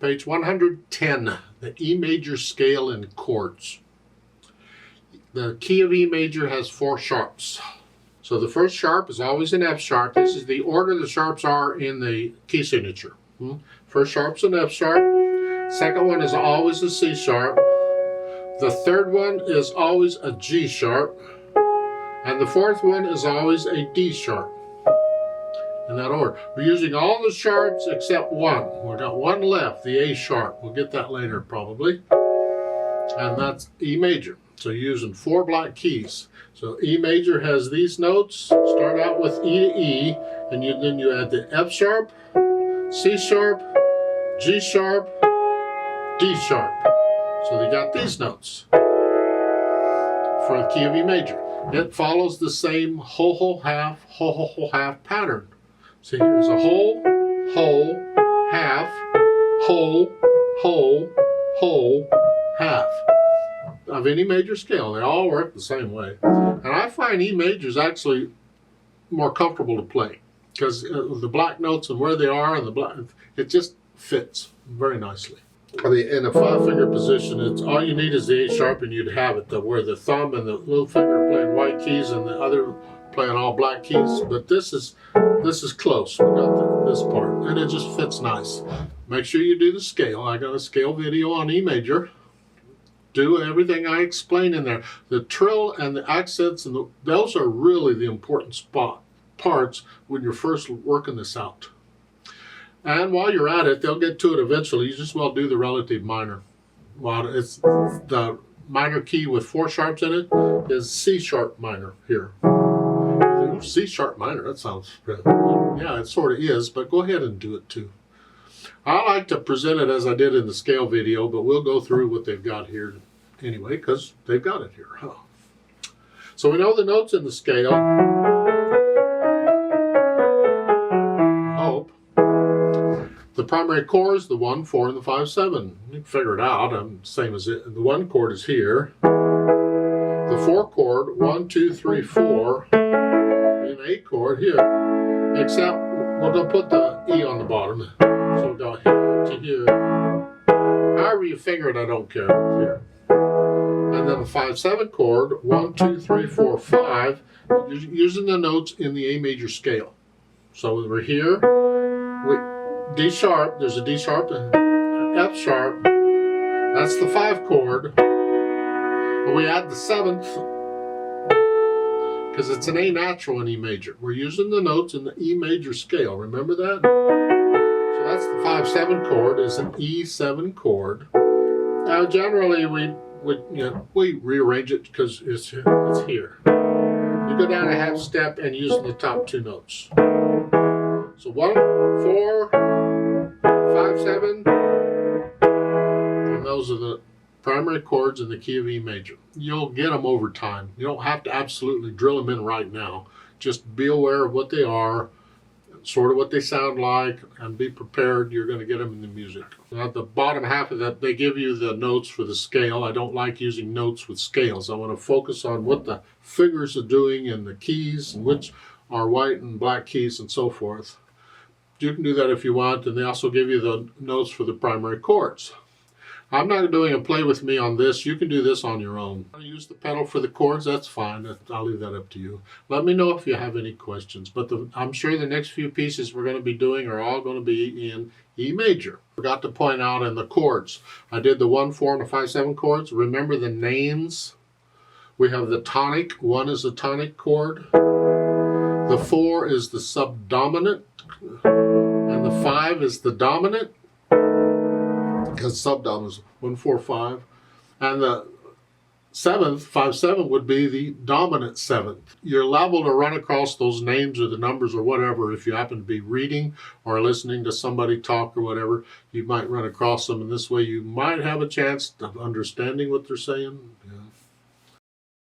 Page 110, the E major scale in chords. The key of E major has 4 sharps. So the first sharp is always an F sharp. This is the order the sharps are in the key signature. First sharp's an F sharp. Second one is always a C sharp. The third one is always a G sharp. And the fourth one is always a D sharp. In that order. We're using all the sharps except one. We've got one left, the A sharp. We'll get that later probably. And that's E major. So you're using 4 black keys. So E major has these notes. Start out with E to E, and then you add the F sharp, C sharp, G sharp, D sharp. So you got these notes for the key of E major. It follows the same whole, whole, half pattern. So here's a whole, half, whole, half of any major scale. They all work the same way. And I find E major is actually more comfortable to play because the black notes and where they are and the black, it just fits very nicely. In a 5-finger position, it's all you need is the A sharp and you'd have it, where the thumb and the little finger are playing white keys and the other playing all black keys. But this is close. We got this part, and it just fits nice. Make sure you do the scale. I got a scale video on E major. Do everything I explain in there. The trill and the accents and those are really the important parts when you're first working this out. And while you're at it, they'll get to it eventually. You just well do the relative minor. Well, it's the minor key with 4 sharps in it is C sharp minor here. Ooh, C sharp minor, that sounds good. Yeah, it sort of is, but go ahead and do it too. I like to present it as I did in the scale video, but we'll go through what they've got here anyway, because they've got it here. Huh? So we know the notes in the scale. Hope. The primary chords, the 1, 4, and the 5, 7. You can figure it out. Same as it. The 1 chord is here. The 4 chord, 1, 2, 3, 4. An A chord here. Except we're going to put the E on the bottom. So we'll go here to here. However you figure it, I don't care. Here. And then the 5, 7 chord, 1, 2, 3, 4, 5. Using the notes in the A major scale. So we're here. D sharp, there's a D sharp and F sharp. That's the 5 chord. And we add the 7th because it's an A natural in E major. We're using the notes in the E major scale. Remember that? So that's the 5, 7 chord is an E7 chord. Now generally we rearrange it because it's here. You go down a half step and use the top 2 notes. So 1, 4, 5, 7, and those are the primary chords in the key of E major. You'll get them over time. You don't have to absolutely drill them in right now. Just be aware of what they are, sort of what they sound like, and be prepared. You're going to get them in the music. At the bottom half of that, they give you the notes for the scale. I don't like using notes with scales. I want to focus on what the fingers are doing and the keys, and which are white and black keys and so forth. You can do that if you want, and they also give you the notes for the primary chords. I'm not doing a play with me on this. You can do this on your own. I use the pedal for the chords, that's fine. I'll leave that up to you. Let me know if you have any questions, but I'm sure the next few pieces we're going to be doing are all going to be in E major. Forgot to point out in the chords, I did the 1, 4, and the 5, 7 chords. Remember the names. We have the tonic. 1 is the tonic chord. The 4 is the subdominant. And the 5 is the dominant, because subdominant is 1, 4, 5. And the 7th, 5, 7 would be the dominant 7th. You're liable to run across those names or the numbers or whatever if you happen to be reading or listening to somebody talk or whatever. You might run across them, and this way you might have a chance of understanding what they're saying.